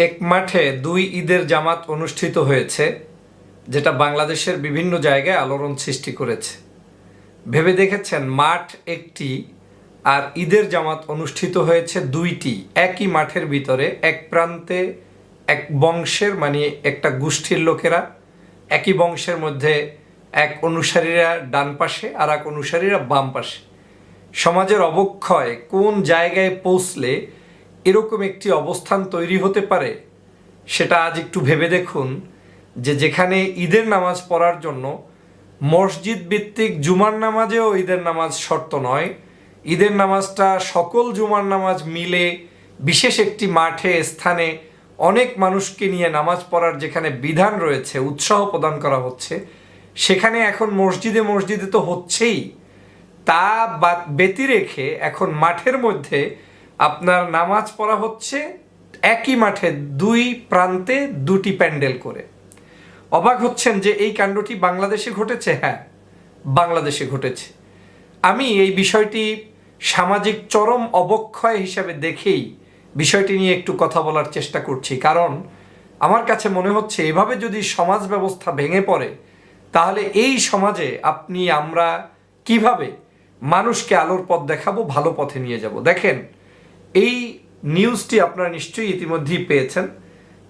এক মাঠে দুই ঈদের জামাত অনুষ্ঠিত হয়েছে, যেটা বাংলাদেশের বিভিন্ন জায়গায় আলোড়ন সৃষ্টি করেছে। ভেবে দেখেছেন, মাঠ একটি আর ঈদের জামাত অনুষ্ঠিত হয়েছে দুইটি একই মাঠের ভিতরে। এক প্রান্তে এক বংশের মানে একটা গোষ্ঠীর লোকেরা, একই বংশের মধ্যে এক অনুসারীরা ডান পাশে আর এক অনুসারীরা বাম পাশে। সমাজের অবক্ষয় কোন জায়গায় পৌঁছলে এরকম একটি অবস্থান তৈরি হতে পারে সেটা আজ একটু ভেবে দেখুন। যেখানে ঈদের নামাজ পড়ার জন্য মসজিদ ভিত্তিক জুমার নামাজেও ঈদের নামাজ শর্ত নয়, ঈদের নামাজটা সকল জুমার নামাজ মিলে বিশেষ একটি মাঠে স্থানে অনেক মানুষকে নিয়ে নামাজ পড়ার যেখানে বিধান রয়েছে, উৎসাহ প্রদান করা হচ্ছে, সেখানে এখন মসজিদে মসজিদে তো হচ্ছেই, তা ব্যতি রেখে এখন মাঠের মধ্যে আপনার নামাজ পড়া হচ্ছে একই মাঠে দুই প্রান্তে দুটি প্যান্ডেল করে। অবাক হচ্ছেন যে এই কাণ্ডটি বাংলাদেশে ঘটেছে? হ্যাঁ, বাংলাদেশে ঘটেছে। আমি এই বিষয়টি সামাজিক চরম অবক্ষয় হিসাবে দেখেই বিষয়টি নিয়ে একটু কথা বলার চেষ্টা করছি, কারণ আমার কাছে মনে হচ্ছে এভাবে যদি সমাজ ব্যবস্থা ভেঙে পড়ে তাহলে এই সমাজে আমরা কিভাবে মানুষকে আলোর পথ দেখাবো, ভালো পথে নিয়ে যাব। দেখেন, এই নিউজটি আপনারা নিশ্চয়ই ইতিমধ্যেই পেয়েছেন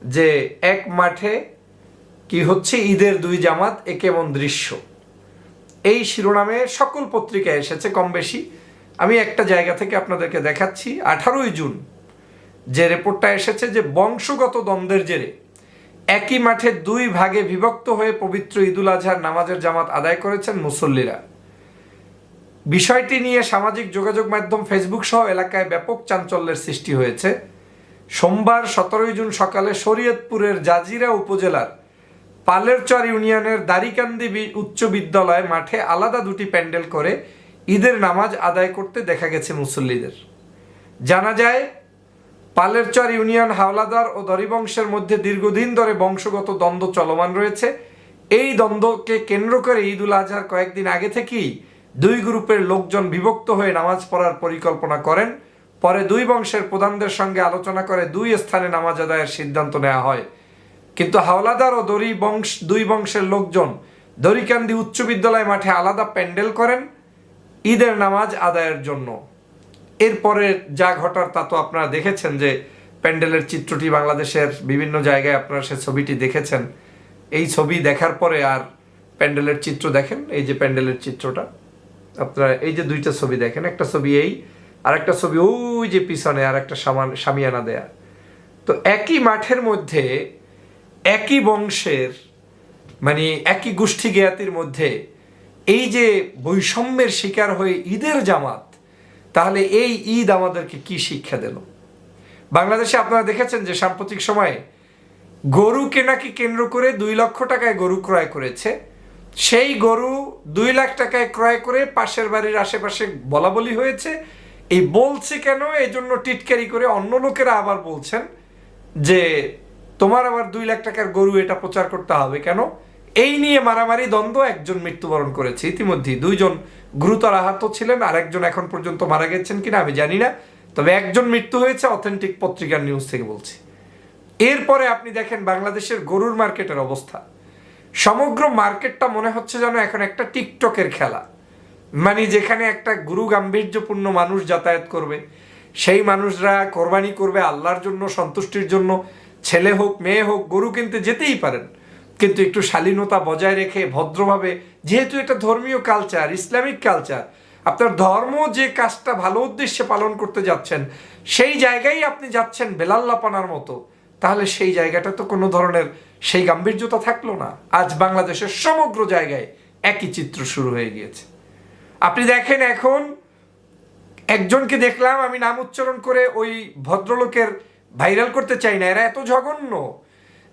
যে এক মাঠে কি হচ্ছে, ঈদের দুই জামাত, এ কেমন দৃশ্য। এই শিরোনামে সকল পত্রিকায় এসেছে কম বেশি। আমি একটা জায়গা থেকে আপনাদেরকে দেখাচ্ছি, 18ই জুন যে রিপোর্টটা এসেছে যে বংশগত দ্বন্দ্বের জেরে একই মাঠে দুই ভাগে বিভক্ত হয়ে পবিত্র ঈদুল আজহার নামাজের জামাত আদায় করেছেন মুসল্লিরা। বিষয়টি নিয়ে সামাজিক যোগাযোগ মাধ্যম ফেসবুক সহ এলাকায় ব্যাপক চাঞ্চল্যের সৃষ্টি হয়েছে। সোমবার 17ই জুন সকালে শরীয়তপুরের জাজিরা উপজেলার পালেরচর ইউনিয়নের দারিকান্দি উচ্চ বিদ্যালয় মাঠে আলাদা দুটি প্যান্ডেল করে ঈদের নামাজ আদায় করতে দেখা গেছে মুসল্লিদের। জানা যায়, পালেরচর ইউনিয়ন হাওলাদার ও দরিবংশের মধ্যে দীর্ঘদিন ধরে বংশগত দ্বন্দ্ব চলমান রয়েছে। এই দ্বন্দ্বকে কেন্দ্র করে ঈদুল আজহার কয়েকদিন আগে থেকেই দুই গ্রুপের লোকজন বিভক্ত হয়ে নামাজ পড়ার পরিকল্পনা করেন। পরে দুই বংশের প্রধানদের সঙ্গে আলোচনা করে দুই স্থানে নামাজ আদায়ের সিদ্ধান্ত নেওয়া হয়। কিন্তু হাওলাদার ও দুই বংশের লোকজন দরিকান্দি উচ্চ বিদ্যালয় মাঠে আলাদা প্যান্ডেল করেন ঈদের নামাজ আদায়ের জন্য। এরপরে যা ঘটার তা তো আপনারা দেখেছেন, যে প্যান্ডেলের চিত্রটি বাংলাদেশের বিভিন্ন জায়গায় আপনারা সে ছবিটি দেখেছেন। এই ছবি দেখার পরে আর প্যান্ডেলের চিত্র দেখেন, এই যে প্যান্ডেলের চিত্রটা আপনারা এই যে দুইটা ছবি দেখেন, একটা ছবি এই আর একটা ছবি ওই যে পিছনে আর একটা শামিয়ানা দেয়া। তো একই মাঠের মধ্যে একই বংশের মানে একই গোষ্ঠী জ্ঞাতির মধ্যে এই যে বৈষম্যের শিকার হয়ে ঈদের জামাত, তাহলে এই ঈদ আমাদেরকে কি শিক্ষা দিল? বাংলাদেশে আপনারা দেখেছেন যে সাম্প্রতিক সময়ে গরু কেনাকে কেন্দ্র করে 2 লক্ষ টাকায় গরু ক্রয় করেছে। সেই গরু 2 লাখ টাকায় ক্রয় করে পাশের বাড়ির আশেপাশে বলা বলি হয়েছে। এই বলছে কেন, এই জন্য টিটকারি করে অন্য লোকেরা আবার বলছেন যে তোমার আবার 2 লাখ টাকার গরু, এটা প্রচার করতে হবে কেন? এই নিয়ে মারামারি দ্বন্দ্ব, একজন মৃত্যুবরণ করেছে ইতিমধ্যেই, 2 জন গুরুতর আহত ছিলেন, আর একজন এখন পর্যন্ত মারা গেছেন কিনা আমি জানি না, তবে একজন মৃত্যু হয়েছে, অথেন্টিক পত্রিকার নিউজ থেকে বলছি। এরপরে আপনি দেখেন বাংলাদেশের গরুর মার্কেটের অবস্থা। সমগ্র মার্কেটটা মনে হচ্ছে যেন এখন একটা টিকটকের খেলা, মানে যেখানে একটা গুরু গাম্ভীর্যপূর্ণ মানুষ যাতায়াত করবে, সেই মানুষরা কোরবানি করবে আল্লাহর জন্য, সন্তুষ্টির জন্য। ছেলে হোক মেয়ে হোক গরু কিনতে যেতেই পারেন, কিন্তু একটু শালীনতা বজায় রেখে ভদ্রভাবে, যেহেতু এটা ধর্মীয় কালচার, ইসলামিক কালচার, আপনার ধর্ম যে কাজটা ভালো উদ্দেশ্যে পালন করতে যাচ্ছেন সেই জায়গায় আপনি যাচ্ছেন বেলাল্লাপানার মতো, তাহলে সেই জায়গাটা তো কোনো ধরনের সেই গাম্ভীর্যতা থাকলো না। আজ বাংলাদেশের সমগ্র জায়গায় একই চিত্র শুরু হয়ে গিয়েছে। আপনি দেখেন, এখন একজনকে দেখলাম, আমি নাম উচ্চারণ করে ওই ভদ্রলোকের ভাইরাল করতে চাই না, এরা এত জঘন্য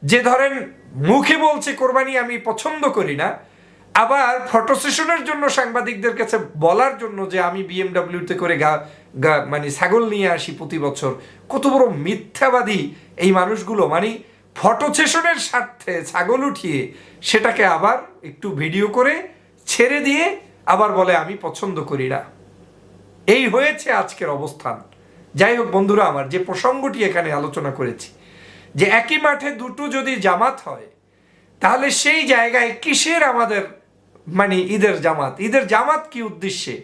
যে ধরেন মুখে বলছে কোরবানি আমি পছন্দ করি না, আবার ফটো সেশনের জন্য সাংবাদিকদের কাছে বলার জন্য যে আমি বিএমডব্লিউতে করে মানে ছাগল নিয়ে আসি প্রতি বছর। কত বড় মিথ্যাবাদী এই মানুষগুলো, মানে ফটো সেশনের স্বার্থে ছাগল উঠিয়ে সেটাকে আবার একটু ভিডিও করে ছেড়ে দিয়ে আবার বলে আমি পছন্দ করি না। এই হয়েছে আজকের অবস্থান। যাই হোক বন্ধুরা আমার, যে প্রসঙ্গটি এখানে আলোচনা করেছি যে একই মাঠে দুটো যদি জামাত হয় তাহলে সেই জায়গায় কিসের আমাদের মানে ঈদের জামাত কি উদ্দেশ্যে,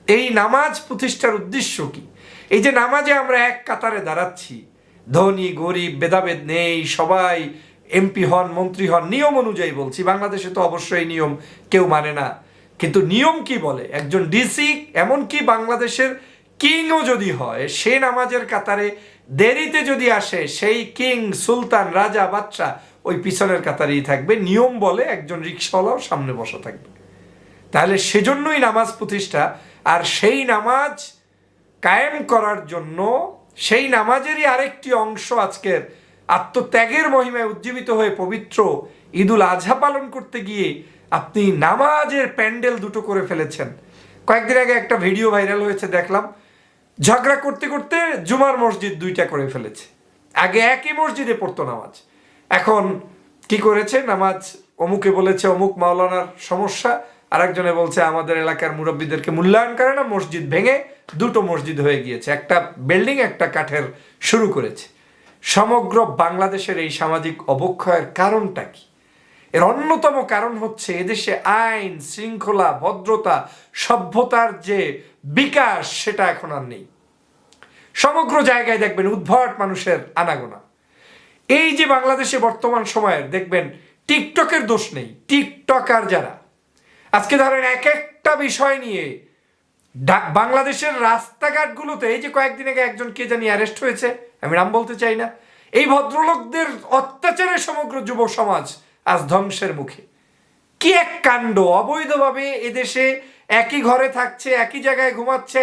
এই নামাজ প্রতিষ্ঠার উদ্দেশ্য কি? এই যে নামাজে আমরা এক কাতারে দাঁড়াচ্ছি, ধনী গরিব ভেদাভেদ নেই, সবাই এমপি হন মন্ত্রী হন, নিয়ম অনুযায়ী বলছি, বাংলাদেশে তো অবশ্যই নিয়ম কেউ মানে না, কিন্তু নিয়ম কি বলে একজন ডিসি এমনকি বাংলাদেশের কিংও যদি হয় সে নামাজের কাতারে দেরিতে যদি আসে সেই কিং সুলতান রাজা বাদশা ওই পিছনের কাতারেই থাকবে, নিয়ম বলে একজন রিক্সাওয়ালাও সামনে বসা থাকবে। তাহলে সেজন্যই নামাজ প্রতিষ্ঠা, আর সেই নামাজ কায়েম করার জন্য সেই নামাজেরই আরেকটি অংশ আজকের আত্মত্যাগের মহিমায় উজ্জীবিত হয়ে পবিত্র ঈদুল আজহা পালন করতে গিয়ে আপনি নামাজের প্যান্ডেল দুটো করে ফেলেছেন। কয়েকদিন আগে একটা ভিডিও ভাইরাল হয়েছে, দেখলাম ঝগড়া করতে করতে জুমার মসজিদ দুইটা করে ফেলেছে। আগে একই মসজিদে পড়তো নামাজ, এখন কি করেছে, নামাজ অমুকে বলেছে অমুক মাওলানার সমস্যা, আরেকজনে বলছে আমাদের এলাকার মুরব্বীদেরকে মূল্যায়ন করে না, মসজিদ ভেঙে দুটো মসজিদ হয়ে গিয়েছে, একটা বিল্ডিং একটা কাঠের শুরু করেছে। সমগ্র বাংলাদেশের এই সামাজিক অবক্ষয়ের কারণটা কি? এর অন্যতম কারণ হচ্ছে এদেশে আইন শৃঙ্খলা ভদ্রতা সভ্যতার যে বিকাশ সেটা এখন আর নেই। সমগ্র জায়গায় দেখবেন উদ্ভট মানুষের আনাগোনা। এই যে বাংলাদেশে বর্তমান সময়ের দেখবেন টিকটকের দোষ নেই, টিকটকার যারা আজকে ধরেন এক একটা বিষয় নিয়ে বাংলাদেশের রাস্তাঘাটগুলোতে, এই যে কয়েকদিন আগে একজন কে জানি অ্যারেস্ট হয়েছে, আমি নাম বলতে চাই না, এই ভদ্রলোকদের অত্যাচারে সমগ্র যুব সমাজ আজ ধ্বংসের মুখে। কি এক কাণ্ড! অবৈধভাবে এদেশে একই ঘরে থাকছে, একই জায়গায় ঘুমাচ্ছে,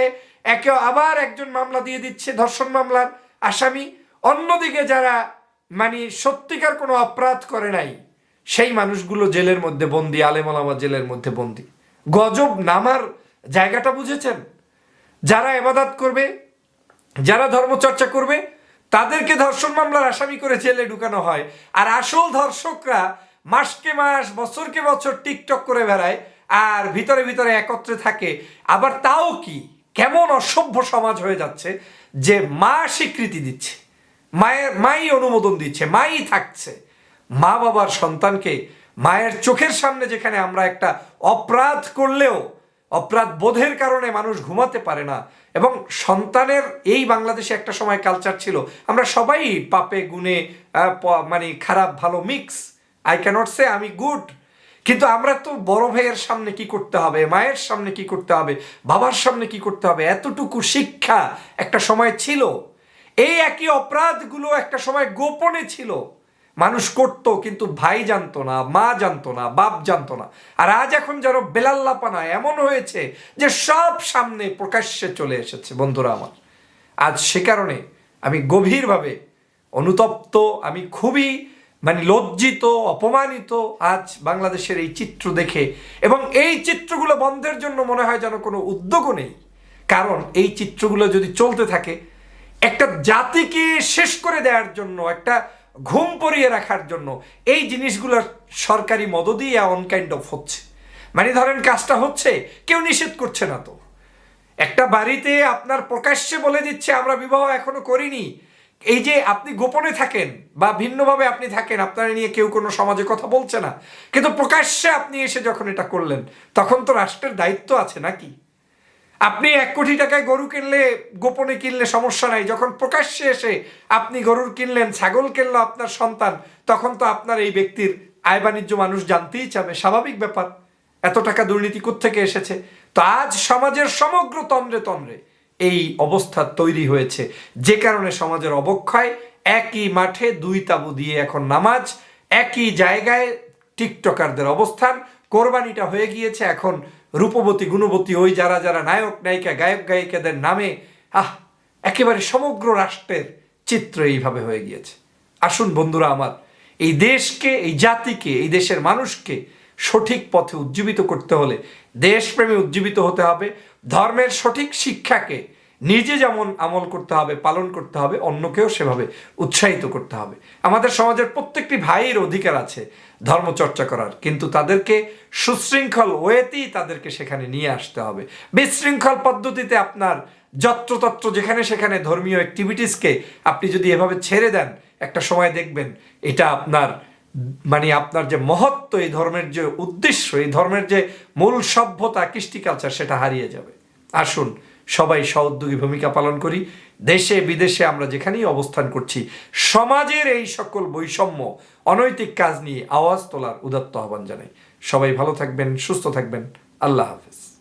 একে আবার একজন মামলা দিয়ে দিচ্ছে ধর্ষণ মামলার আসামি, অন্যদিকে যারা মানে সত্যিকার কোনো অপরাধ করে নাই সেই মানুষগুলো জেলের মধ্যে বন্দি, আলেম ওলামা জেলের মধ্যে বন্দি। গজব নামার জায়গাটা বুঝেছেন? যারা ইবাদত করবে, যারা ধর্মচর্চা করবে তাদেরকে ধর্ষণ মামলার আসামি করে জেলে ঢুকানো হয়, আর আসল ধর্ষকরা মাসকে মাস বছরকে বছর টিকটক করে বেড়ায় আর ভিতরে ভিতরে একত্রে থাকে। আবার তাও কি কেমন অসভ্য সমাজ হয়ে যাচ্ছে যে মা স্বীকৃতি দিচ্ছে, মাই অনুমোদন দিচ্ছে, মাই থাকছে। মা বাবার সন্তানকে মায়ের চোখের সামনে, যেখানে আমরা একটা অপরাধ করলেও অপরাধ বোধের কারণে মানুষ ঘুমাতে পারে না, এবং সন্তানের এই বাংলাদেশে একটা সময় কালচার ছিল আমরা সবাই পাপে গুণে মানে খারাপ ভালো মিক্স, আই ক্যানট সে আমি গুড, কিন্তু আমরা তো বড় ভাইয়ের সামনে কি করতে হবে, মায়ের সামনে কি করতে হবে, বাবার সামনে কি করতে হবে, এতটুকু শিক্ষা একটা সময় ছিল। এই একই অপরাধগুলো একটা সময় গোপনে ছিল, মানুষ করতো কিন্তু ভাই জানতো না, মা জানতো না, বাপ জানতো না। আর আজ এখন যারা বেলাল্লাপানা এমন হয়েছে যে সব সামনে প্রকাশ্যে চলে এসেছে। বন্ধুরা আমার, আজ সে কারণে আমি গভীরভাবে অনুতপ্ত, আমি খুবই মানে লজ্জিত, অপমানিত আজ বাংলাদেশের এই চিত্র দেখে, এবং এই চিত্রগুলো বন্ধের জন্য মনে হয় যেন কোনো উদ্যোগও নেই। কারণ এই চিত্রগুলো যদি চলতে থাকে, একটা জাতিকে শেষ করে দেওয়ার জন্য, একটা ঘুম পরিয়ে রাখার জন্য এই জিনিসগুলো সরকারি মদদই অন কাইন্ড অফ হচ্ছে। মানে ধরেন কাজটা হচ্ছে, কেউ নিষেধ করছে না তো, একটা বাড়িতে আপনার প্রকাশ্যে বলে দিচ্ছে আমরা বিবাহ এখনো করিনি, এই যে আপনি গোপনে থাকেন বা ভিন্নভাবে আপনি থাকেন, আপনারা নিয়ে কেউ কোনো সমাজে কথা বলছে না, কিন্তু প্রকাশ্যে আপনি এসে যখন এটা করলেন তখন তো রাষ্ট্রের দায়িত্ব আছে নাকি? আপনি 1 কোটি টাকায় গরু কিনলে, গোপনে কিনলে সমস্যা নাই, যখন প্রকাশ্যে এসে আপনি গরুর কিনলেন, ছাগল কিনলো আপনার সন্তান, তখন তো আপনার এই ব্যক্তির আয় বাণিজ্য মানুষ জানতেই চাবে, স্বাভাবিক ব্যাপার। এত টাকা দুর্নীতি কোত্থেকে এসেছে? তো আজ সমাজের সমগ্র তন্দ্রে তন্দ্রে এই অবস্থা তৈরি হয়েছে, যে কারণে সমাজের অবক্ষয়। একই মাঠে 2 তাঁবু দিয়ে এখন নামাজ, একই জায়গায় টিকটকারদের অবস্থান, কোরবানিটা হয়ে গিয়েছে এখন রূপবতী গুণবতী ওই যারা যারা নায়ক নায়িকা গায়ক গায়িকাদের নামে। একেবারে সমগ্র রাষ্ট্রের চিত্র এইভাবে হয়ে গিয়েছে। আসুন বন্ধুরা আমার, এই দেশকে, এই জাতিকে, এই দেশের মানুষকে সঠিক পথে উজ্জীবিত করতে হলে দেশপ্রেমে উজ্জীবিত হতে হবে, ধর্মের সঠিক শিক্ষাকে নিজে যেমন আমল করতে হবে, পালন করতে হবে, অন্যকেও সেভাবে উৎসাহিত করতে হবে। আমাদের সমাজের প্রত্যেকটি ভাইয়ের অধিকার আছে ধর্মচর্চা করার, কিন্তু তাদেরকে সুশৃঙ্খল ওয়েতেই তাদেরকে সেখানে নিয়ে আসতে হবে। বিশৃঙ্খল পদ্ধতিতে আপনার যত্রতত্র যেখানে সেখানে ধর্মীয় অ্যাক্টিভিটিসকে আপনি যদি এভাবে ছেড়ে দেন, একটা সময় দেখবেন এটা আপনার আপনার যে মহত্ব, এই ধর্মের যে উদ্দেশ্য, এই ধর্মের যে মূল সভ্যতা, কৃষ্টি কালচার, সেটা হারিয়ে যাবে। আসুন সবাই সউদ্যোগী ভূমিকা পালন করি। দেশে বিদেশে আমরা যেখানেই অবস্থান করছি, সমাজের এই সকল বৈষম্য, অনৈতিক কাজ নিয়ে আওয়াজ তোলার উদাত্ত আহ্বান জানাই। সবাই ভালো থাকবেন, সুস্থ থাকবেন। আল্লাহ হাফেজ।